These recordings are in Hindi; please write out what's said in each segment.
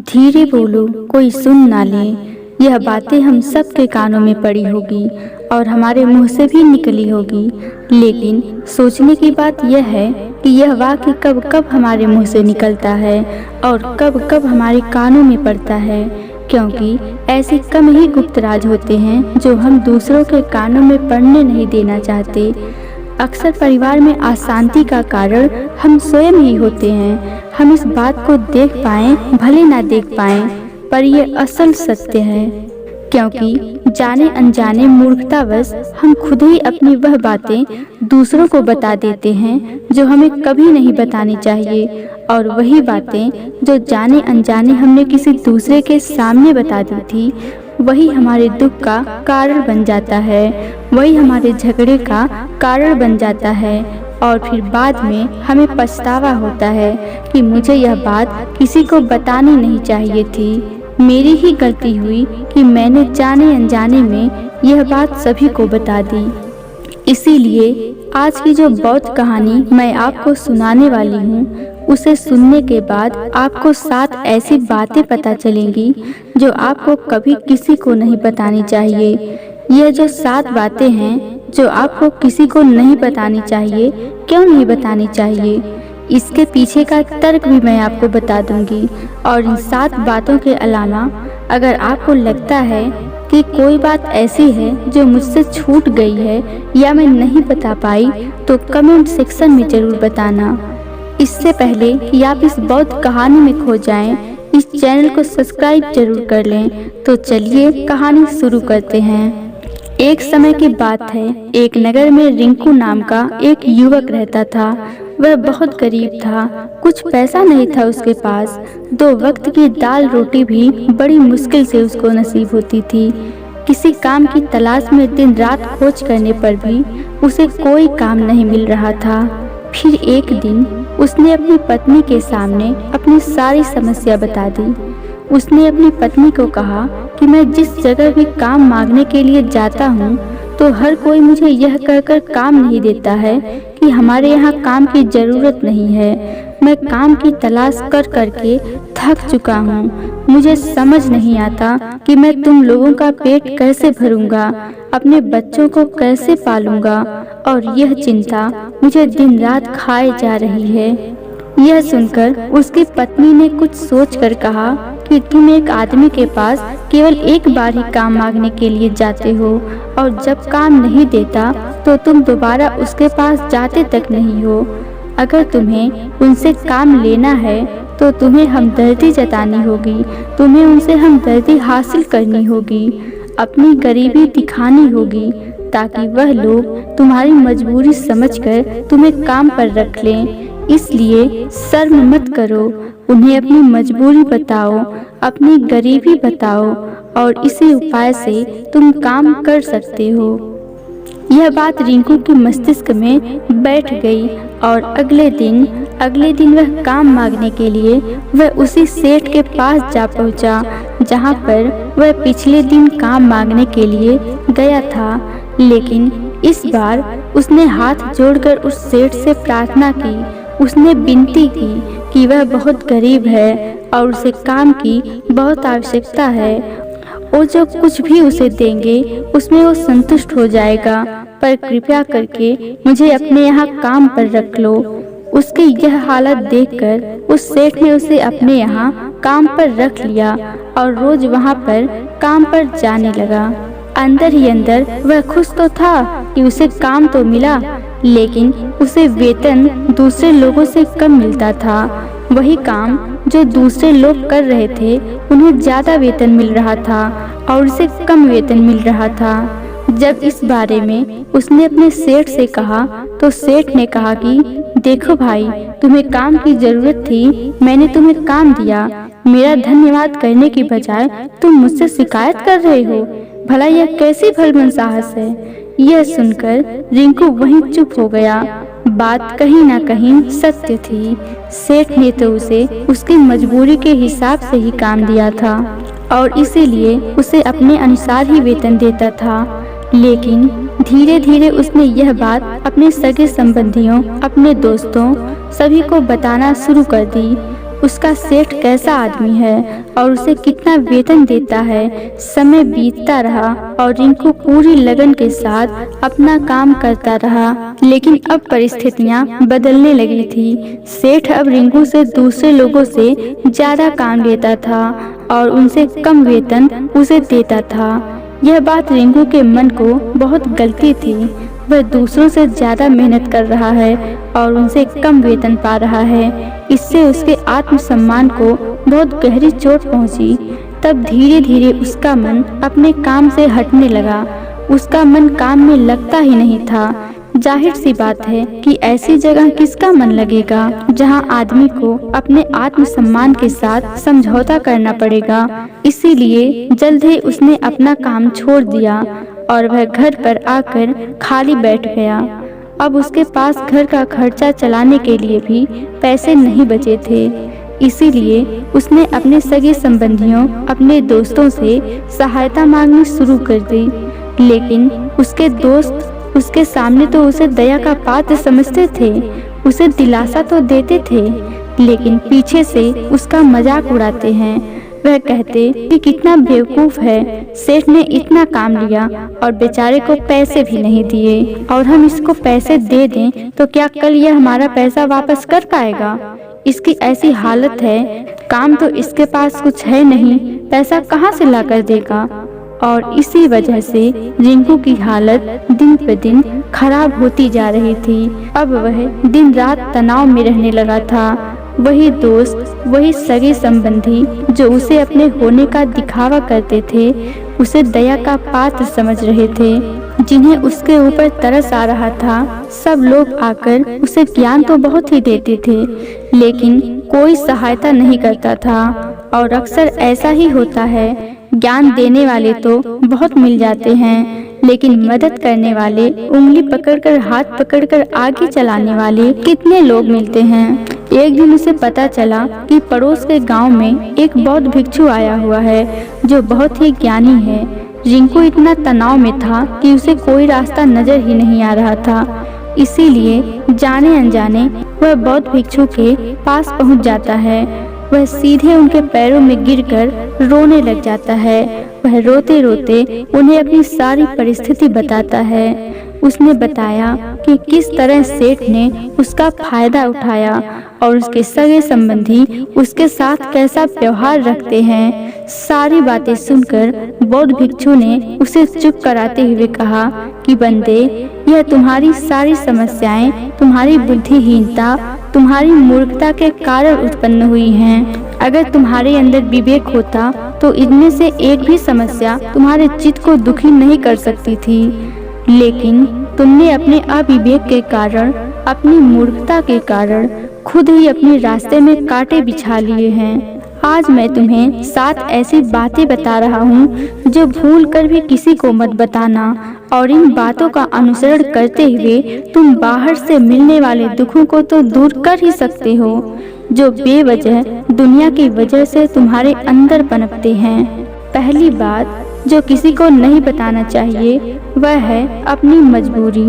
धीरे बोलो, कोई सुन ना ले। यह बातें हम सब के कानों में पड़ी होगी और हमारे मुंह से भी निकली होगी, लेकिन सोचने की बात यह है कि यह वाक्य कब कब हमारे मुंह से निकलता है और कब कब हमारे कानों में पड़ता है, क्योंकि ऐसे कम ही गुप्त राज होते हैं जो हम दूसरों के कानों में पड़ने नहीं देना चाहते। अक्सर परिवार में अशांति का कारण हम स्वयं ही होते हैं। हम इस बात को देख पाएं भले ना देख पाएं, पर यह असल सत्य है, क्योंकि जाने अनजाने मूर्खतावश हम खुद ही अपनी वह बातें दूसरों को बता देते हैं जो हमें कभी नहीं बतानी चाहिए, और वही बातें जो जाने अनजाने हमने किसी दूसरे के सामने बता दी थी, वही हमारे दुख का कारण बन जाता है, वही हमारे झगड़े का कारण बन जाता है, और फिर बाद में हमें पछतावा होता है कि मुझे यह बात किसी को बतानी नहीं चाहिए थी। मेरी ही गलती हुई कि मैंने जाने अनजाने में यह बात सभी को बता दी। इसीलिए आज की जो बौद्ध कहानी मैं आपको सुनाने वाली हूँ, उसे सुनने के बाद आपको 7 ऐसी बातें पता चलेंगी जो आपको कभी किसी को नहीं बतानी चाहिए। यह जो 7 बातें हैं जो आपको किसी को नहीं बतानी चाहिए, क्यों नहीं बतानी चाहिए, इसके पीछे का तर्क भी मैं आपको बता दूंगी। और इन 7 बातों के अलावा अगर आपको लगता है कि कोई बात ऐसी है जो मुझसे छूट गई है या मैं नहीं बता पाई, तो कमेंट सेक्शन में जरूर बताना। इससे पहले कि आप इस बौद्ध कहानी में खो जाएं, इस चैनल को सब्सक्राइब जरूर कर लें। तो चलिए कहानी शुरू करते हैं। एक समय की बात है, एक नगर में रिंकू नाम का एक युवक रहता था। वह बहुत गरीब था, कुछ पैसा नहीं था उसके पास। 2 वक्त की दाल रोटी भी बड़ी मुश्किल से उसको नसीब होती थी। किसी काम की तलाश में दिन रात खोज करने पर भी उसे कोई काम नहीं मिल रहा था। फिर एक दिन उसने अपनी पत्नी के सामने अपनी सारी समस्या बता दी। उसने अपनी पत्नी को कहा कि मैं जिस जगह भी काम मांगने के लिए जाता हूँ, तो हर कोई मुझे यह कहकर काम नहीं देता है कि हमारे यहाँ काम की जरूरत नहीं है। मैं काम की तलाश कर करके थक चुका हूँ। मुझे समझ नहीं आता कि मैं तुम लोगों का पेट कैसे भरूंगा, अपने बच्चों को कैसे पालूंगा, और यह चिंता मुझे दिन रात खाए जा रही है। यह सुनकर उसकी पत्नी ने कुछ सोचकर कहा कि तुम एक आदमी के पास केवल एक बार ही काम मांगने के लिए जाते हो, और जब काम नहीं देता तो तुम दोबारा उसके पास जाते तक नहीं हो। अगर तुम्हें उनसे काम लेना है तो तुम्हें हमदर्दी जतानी होगी, तुम्हें उनसे हमदर्दी हासिल करनी होगी, अपनी गरीबी दिखानी होगी, ताकि वह लोग तुम्हारी मजबूरी समझकर तुम्हें काम पर रख लें। इसलिए शर्म मत करो, उन्हें अपनी मजबूरी बताओ, अपनी गरीबी बताओ, और इसी उपाय से तुम काम कर सकते हो। यह बात रिंकू के मस्तिष्क में बैठ गई, और अगले दिन वह काम मांगने के लिए वह उसी सेठ के पास जा पहुंचा, जहां पर वह पिछले दिन काम मांगने के लिए गया था। लेकिन इस बार उसने हाथ जोड़कर उस सेठ से प्रार्थना की। उसने विनती की कि वह बहुत गरीब है और उसे काम की बहुत आवश्यकता है। वो जो कुछ भी उसे देंगे उसमें वो संतुष्ट हो जाएगा, पर कृपया करके मुझे अपने यहाँ काम पर रख लो। उसकी यह हालत देखकर उस सेठ ने उसे अपने यहाँ काम पर रख लिया और रोज वहाँ पर काम पर जाने लगा। अंदर ही अंदर वह खुश तो था कि उसे काम तो मिला, लेकिन उसे वेतन दूसरे लोगों से कम मिलता था। वही काम जो दूसरे लोग कर रहे थे, उन्हें ज्यादा वेतन मिल रहा था और उसे कम वेतन मिल रहा था। जब इस बारे में उसने अपने सेठ से कहा, तो सेठ ने कहा कि देखो भाई, तुम्हें काम की जरूरत थी, मैंने तुम्हें काम दिया। मेरा धन्यवाद करने की बजाय तुम मुझसे शिकायत कर रहे हो। भला यह कैसी भलमन साहस है। यह सुनकर रिंकू वहीं चुप हो गया। बात कहीं ना कहीं सत्य थी। सेठ ने तो उसे उसकी मजबूरी के हिसाब से ही काम दिया था और इसीलिए उसे अपने अनुसार ही वेतन देता था। लेकिन धीरे धीरे उसने यह बात अपने सगे संबंधियों, अपने दोस्तों, सभी को बताना शुरू कर दी। उसका सेठ कैसा आदमी है और उसे कितना वेतन देता है। समय बीतता रहा और रिंकू पूरी लगन के साथ अपना काम करता रहा, लेकिन अब परिस्थितियां बदलने लगी थी। सेठ अब रिंकू से दूसरे लोगों से ज्यादा काम लेता था और उनसे कम वेतन उसे देता था। यह बात रिंकू के मन को बहुत गलती थी। वह दूसरों से ज्यादा मेहनत कर रहा है और उनसे कम वेतन पा रहा है। इससे उसके आत्मसम्मान को बहुत गहरी चोट पहुंची। तब धीरे धीरे उसका मन अपने काम से हटने लगा। उसका मन काम में लगता ही नहीं था। जाहिर सी बात है कि ऐसी जगह किसका मन लगेगा जहां आदमी को अपने आत्मसम्मान के साथ समझौता करना पड़ेगा। इसीलिए जल्द ही उसने अपना काम छोड़ दिया और वह घर पर आकर खाली बैठ गया। अब उसके पास घर का खर्चा चलाने के लिए भी पैसे नहीं बचे थे। इसीलिए उसने अपने सगे संबंधियों, अपने दोस्तों से सहायता मांगनी शुरू कर दी। लेकिन उसके दोस्त उसके सामने तो उसे दया का पात्र समझते थे, उसे दिलासा तो देते थे, लेकिन पीछे से उसका मजाक उड़ाते हैं। वह कहते कि कितना बेवकूफ है, सेठ ने इतना काम लिया और बेचारे को पैसे भी नहीं दिए, और हम इसको पैसे दे दें तो क्या कल यह हमारा पैसा वापस कर पाएगा। इसकी ऐसी हालत है, काम तो इसके पास कुछ है नहीं, पैसा कहाँ से ला कर देगा। और इसी वजह से रिंकू की हालत दिन पे दिन खराब होती जा रही थी। अब वह दिन रात तनाव में रहने लगा था। वही दोस्त, वही सगे संबंधी जो उसे अपने होने का दिखावा करते थे, उसे दया का पात्र समझ रहे थे, जिन्हें उसके ऊपर तरस आ रहा था, सब लोग आकर उसे ज्ञान तो बहुत ही देते थे, लेकिन कोई सहायता नहीं करता था। और अक्सर ऐसा ही होता है, ज्ञान देने वाले तो बहुत मिल जाते हैं, लेकिन मदद करने वाले, उंगली पकड़कर हाथ पकड़कर आगे चलाने वाले कितने लोग मिलते हैं। एक दिन उसे पता चला कि पड़ोस के गांव में एक बौद्ध भिक्षु आया हुआ है जो बहुत ही ज्ञानी है। रिंकू इतना तनाव में था कि उसे कोई रास्ता नजर ही नहीं आ रहा था। इसीलिए जाने अनजाने वह बौद्ध भिक्षु के पास पहुंच जाता है। वह सीधे उनके पैरों में गिरकर रोने लग जाता है। वह रोते रोते उन्हें अपनी सारी परिस्थिति बताता है। उसने बताया कि किस तरह सेठ ने उसका फायदा उठाया और उसके सगे संबंधी उसके साथ कैसा व्यवहार रखते हैं। सारी बातें सुनकर बौद्ध भिक्षु ने उसे चुप कराते हुए कहा कि बंदे, यह तुम्हारी सारी समस्याएं तुम्हारी बुद्धिहीनता, तुम्हारी मूर्खता के कारण उत्पन्न हुई हैं। अगर तुम्हारे अंदर विवेक होता तो इनमें से एक भी समस्या तुम्हारे चित्त को दुखी नहीं कर सकती थी, लेकिन तुमने अपने अविवेक के कारण, अपनी मूर्खता के कारण खुद ही अपने रास्ते में कांटे बिछा लिए हैं। आज मैं तुम्हें 7 ऐसी बातें बता रहा हूँ जो भूल कर भी किसी को मत बताना, और इन बातों का अनुसरण करते हुए तुम बाहर से मिलने वाले दुखों को तो दूर कर ही सकते हो जो बेवजह दुनिया की वजह से तुम्हारे अंदर पनपते हैं। पहली बात जो किसी को नहीं बताना चाहिए वह है अपनी मजबूरी।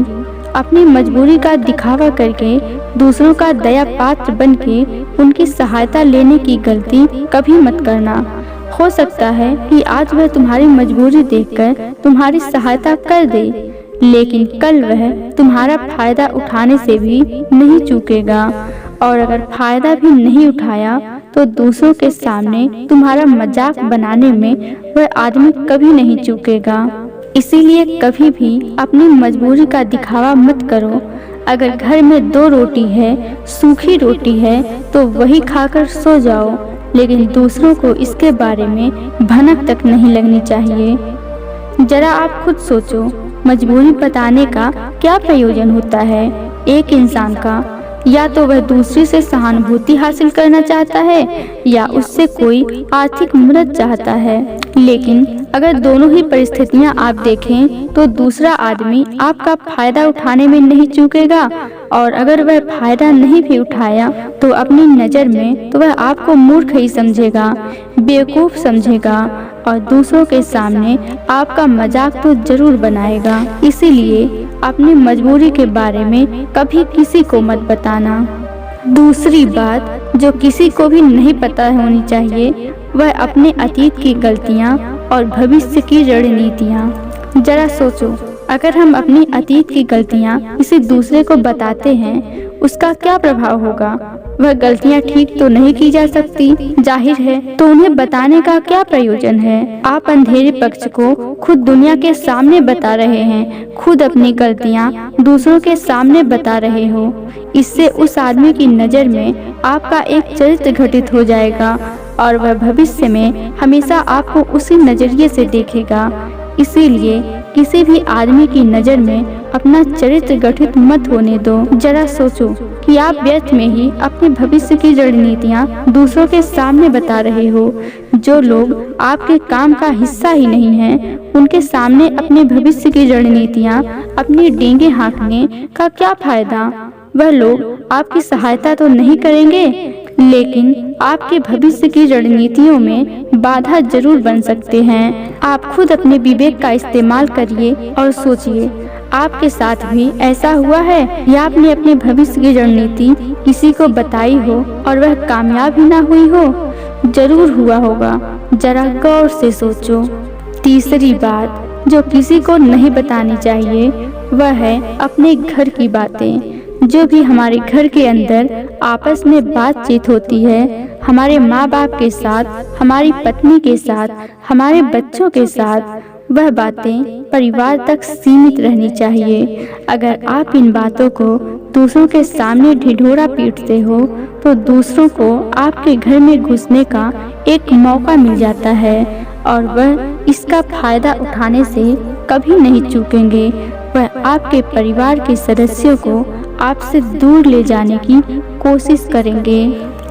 अपनी मजबूरी का दिखावा करके दूसरों का दया पात्र बन के उनकी सहायता लेने की गलती कभी मत करना। हो सकता है कि आज वह तुम्हारी मजबूरी देखकर तुम्हारी सहायता कर दे, लेकिन कल वह तुम्हारा फायदा उठाने से भी नहीं चूकेगा, और अगर फायदा भी नहीं उठाया तो दूसरों के सामने तुम्हारा मजाक बनाने में वह आदमी कभी नहीं चूकेगा। इसीलिए कभी भी अपनी मजबूरी का दिखावा मत करो। अगर घर में 2 रोटी है, सूखी रोटी है, तो वही खाकर सो जाओ, लेकिन दूसरों को इसके बारे में भनक तक नहीं लगनी चाहिए। जरा आप खुद सोचो, मजबूरी बताने का क्या प्रयोजन होता है एक इंसान का? या तो वह दूसरे से सहानुभूति हासिल करना चाहता है या उससे कोई आर्थिक मदद चाहता है। लेकिन अगर दोनों ही परिस्थितियां आप देखें तो दूसरा आदमी आपका फायदा उठाने में नहीं चूकेगा, और अगर वह फायदा नहीं भी उठाया तो अपनी नज़र में तो वह आपको मूर्ख ही समझेगा, बेवकूफ समझेगा, और दूसरों के सामने आपका मजाक तो जरूर बनाएगा। इसीलिए अपनी मजबूरी के बारे में कभी किसी को मत बताना। दूसरी बात जो किसी को भी नहीं पता होनी चाहिए, वह अपने अतीत की गलतियां और भविष्य की रणनीतियां। जरा सोचो, अगर हम अपनी अतीत की गलतियां किसी दूसरे को बताते हैं, उसका क्या प्रभाव होगा? वह गलतियां ठीक तो नहीं की जा सकती, जाहिर है, तो उन्हें बताने का क्या प्रयोजन है? आप अंधेरे पक्ष को खुद दुनिया के सामने बता रहे हैं, खुद अपनी गलतियां दूसरों के सामने बता रहे हो। इससे उस आदमी की नज़र में आपका एक चरित्र घटित हो जाएगा और वह भविष्य में हमेशा आपको उसी नजरिए से देखेगा। इसीलिए किसी भी आदमी की नज़र में अपना चरित्र गठित मत होने दो। जरा सोचो कि आप व्यर्थ में ही अपने भविष्य की रणनीतियां दूसरों के सामने बता रहे हो। जो लोग आपके काम का हिस्सा ही नहीं हैं, उनके सामने अपने भविष्य की रणनीतियां, अपनी डींगे हाँकने का क्या फायदा? वह लोग आपकी सहायता तो नहीं करेंगे, लेकिन आपके भविष्य की रणनीतियों में बाधा जरूर बन सकते हैं। आप खुद अपने विवेक का इस्तेमाल करिए और सोचिए, आपके साथ भी ऐसा हुआ है या आपने अपने भविष्य की रणनीति किसी को बताई हो और वह कामयाब ही ना हुई हो? जरूर हुआ होगा, जरा गौर से सोचो। तीसरी बात जो किसी को नहीं बतानी चाहिए, वह है अपने घर की बातें। जो भी हमारे घर के अंदर आपस में बातचीत होती है, हमारे माँ बाप के साथ, हमारी पत्नी के साथ, हमारे बच्चों के साथ, वह बातें परिवार तक सीमित रहनी चाहिए। अगर आप इन बातों को दूसरों के सामने ढिढोरा पीटते हो, तो दूसरों को आपके घर में घुसने का एक मौका मिल जाता है और वह इसका फायदा उठाने से कभी नहीं चूकेंगे। वह आपके परिवार के सदस्यों को आपसे दूर ले जाने की कोशिश करेंगे।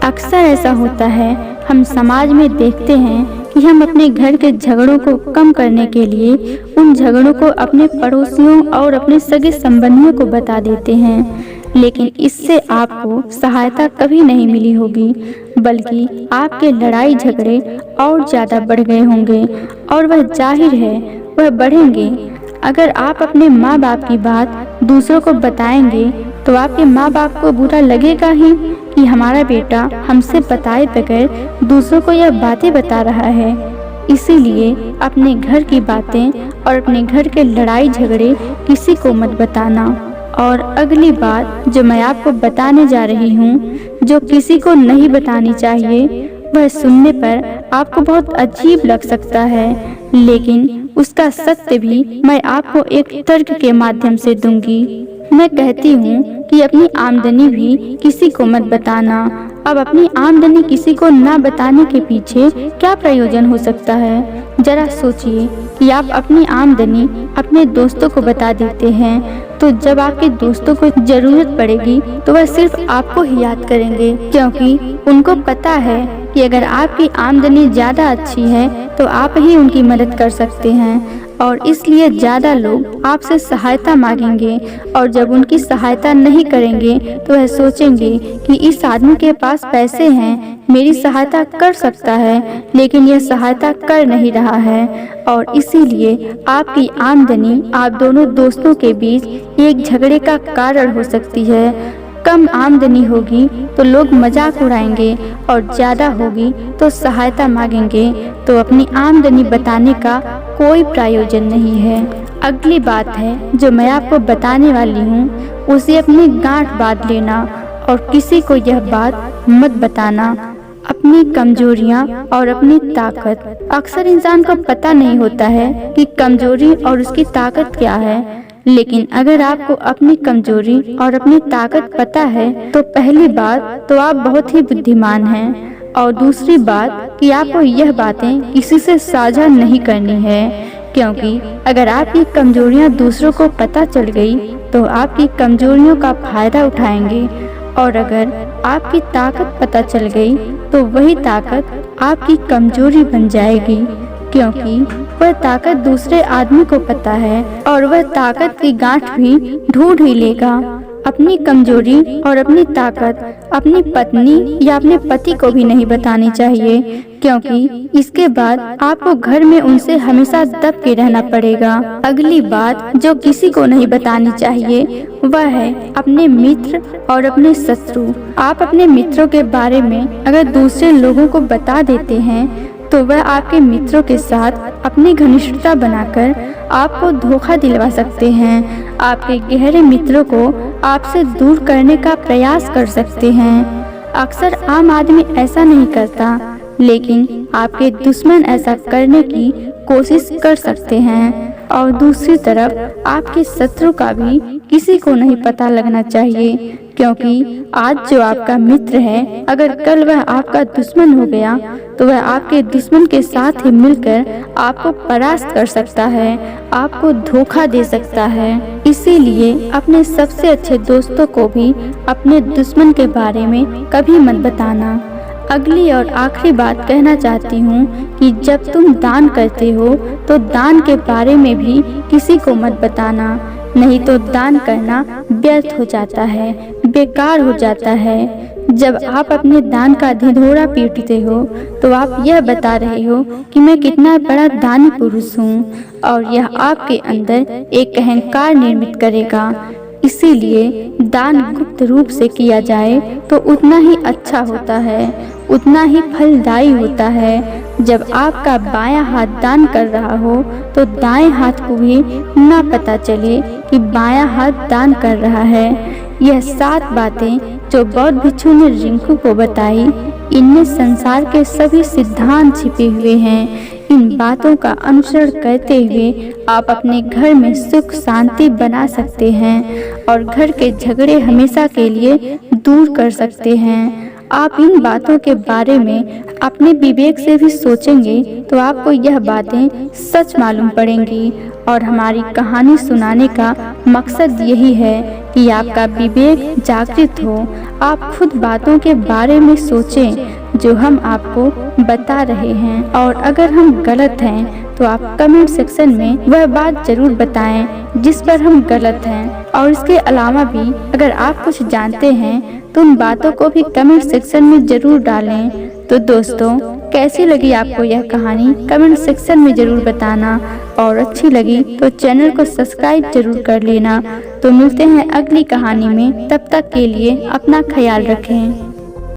अक्सर ऐसा होता है, हम समाज में देखते हैं कि हम अपने घर के झगड़ों को कम करने के लिए उन झगड़ों को अपने पड़ोसियों और अपने सगे संबंधियों को बता देते हैं, लेकिन इससे आपको सहायता कभी नहीं मिली होगी, बल्कि आपके लड़ाई झगड़े और ज़्यादा बढ़ गए होंगे और वह जाहिर है वह बढ़ेंगे। अगर आप अपने माँ बाप की बात दूसरों को बताएंगे, तो आपके माँ बाप को बुरा लगेगा ही कि हमारा बेटा हमसे बताए बगैर दूसरों को यह बातें बता रहा है। इसीलिए अपने घर की बातें और अपने घर के लड़ाई झगड़े किसी को मत बताना। और अगली बात जो मैं आपको बताने जा रही हूँ, जो किसी को नहीं बतानी चाहिए, वह सुनने पर आपको बहुत अजीब लग सकता है, लेकिन उसका सत्य भी मैं आपको एक तर्क के माध्यम से दूंगी। मैं कहती हूँ कि अपनी आमदनी भी किसी को मत बताना। अब अपनी आमदनी किसी को ना बताने के पीछे क्या प्रयोजन हो सकता है? जरा सोचिए कि आप अपनी आमदनी अपने दोस्तों को बता देते हैं, तो जब आपके दोस्तों को जरूरत पड़ेगी तो वह सिर्फ आपको ही याद करेंगे, क्योंकि उनको पता है कि अगर आपकी आमदनी ज़्यादा अच्छी है तो आप ही उनकी मदद कर सकते हैं, और इसलिए ज़्यादा लोग आपसे सहायता मांगेंगे। और जब उनकी सहायता नहीं करेंगे तो वह सोचेंगे कि इस आदमी के पास पैसे हैं, मेरी सहायता कर सकता है, लेकिन यह सहायता कर नहीं रहा है। और इसीलिए आपकी आमदनी आप दोनों दोस्तों के बीच एक झगड़े का कारण हो सकती है। कम आमदनी होगी तो लोग मजाक उड़ाएंगे और ज़्यादा होगी तो सहायता मांगेंगे, तो अपनी आमदनी बताने का कोई प्रयोजन नहीं है। अगली बात है जो मैं आपको बताने वाली हूँ, उसे अपनी गांठ बांध लेना और किसी को यह बात मत बताना। अपनी कमजोरियाँ और अपनी ताकत। अक्सर इंसान को पता नहीं होता है कि कमजोरी और उसकी ताकत क्या है, लेकिन अगर आपको अपनी कमजोरी और अपनी ताकत पता है तो पहली बात तो आप बहुत ही बुद्धिमान हैं, और दूसरी बात कि आपको यह बातें किसी से साझा नहीं करनी है, क्योंकि अगर आपकी कमजोरियां दूसरों को पता चल गई तो आपकी कमजोरियों का फायदा उठाएंगे, और अगर आपकी ताकत पता चल गई तो वही ताकत आपकी कमजोरी बन जाएगी, क्योंकि वह ताकत दूसरे आदमी को पता है और वह ताकत की गांठ भी ढूंढ ही लेगा। अपनी कमजोरी और अपनी ताकत अपनी पत्नी या अपने पति को भी नहीं बतानी चाहिए, क्योंकि इसके बाद आपको घर में उनसे हमेशा दब के रहना पड़ेगा। अगली बात जो किसी को नहीं बतानी चाहिए वह है अपने मित्र और अपने शत्रु। आप अपने मित्रों के बारे में अगर दूसरे लोगों को बता देते हैं तो वह आपके मित्रों के साथ अपनी घनिष्ठता बनाकर आपको धोखा दिलवा सकते हैं। आपके गहरे मित्रों को आपसे दूर करने का प्रयास कर सकते हैं। अक्सर आम आदमी ऐसा नहीं करता, लेकिन आपके दुश्मन ऐसा करने की कोशिश कर सकते हैं। और दूसरी तरफ आपके शत्रु का भी किसी को नहीं पता लगना चाहिए, क्योंकि आज जो आपका मित्र है अगर कल वह आपका दुश्मन हो गया तो वह आपके दुश्मन के साथ ही मिलकर आपको परास्त कर सकता है, आपको धोखा दे सकता है। इसीलिए अपने सबसे अच्छे दोस्तों को भी अपने दुश्मन के बारे में कभी मत बताना। अगली और आखिरी बात कहना चाहती हूँ कि जब तुम दान करते हो तो दान के बारे में भी किसी को मत बताना, नहीं तो दान करना व्यर्थ हो जाता है, बेकार हो जाता है। जब आप अपने दान का ढिंढोरा पीटते हो तो आप यह बता रहे हो कि मैं कितना बड़ा दानी पुरुष हूँ, और यह आपके अंदर एक अहंकार निर्मित करेगा। इसीलिए दान गुप्त रूप से किया जाए तो उतना ही अच्छा होता है, उतना ही फलदायी होता है। जब आपका बायां हाथ दान कर रहा हो तो दाएं हाथ को भी ना पता चले कि बायां हाथ दान कर रहा है। यह 7 बातें जो बौद्ध भिक्षु ने रिंकू को बताई, इनमें संसार के सभी सिद्धांत छिपे हुए हैं। इन बातों का अनुसरण करते हुए आप अपने घर में सुख शांति बना सकते हैं और घर के झगड़े हमेशा के लिए दूर कर सकते हैं। आप इन बातों के बारे में अपने विवेक से भी सोचेंगे तो आपको यह बातें सच मालूम पड़ेंगी। और हमारी कहानी सुनाने का मकसद यही है कि आपका विवेक जागृत हो, आप खुद बातों के बारे में सोचें जो हम आपको बता रहे हैं। और अगर हम गलत हैं तो आप कमेंट सेक्शन में वह बात जरूर बताएं जिस पर हम गलत हैं। और इसके अलावा भी अगर आप कुछ जानते हैं तो उन बातों को भी कमेंट सेक्शन में जरूर डालें। तो दोस्तों, कैसी लगी आपको यह कहानी कमेंट सेक्शन में जरूर बताना, और अच्छी लगी तो चैनल को सब्सक्राइब जरूर कर लेना। तो मिलते हैं अगली कहानी में, तब तक के लिए अपना ख्याल रखें।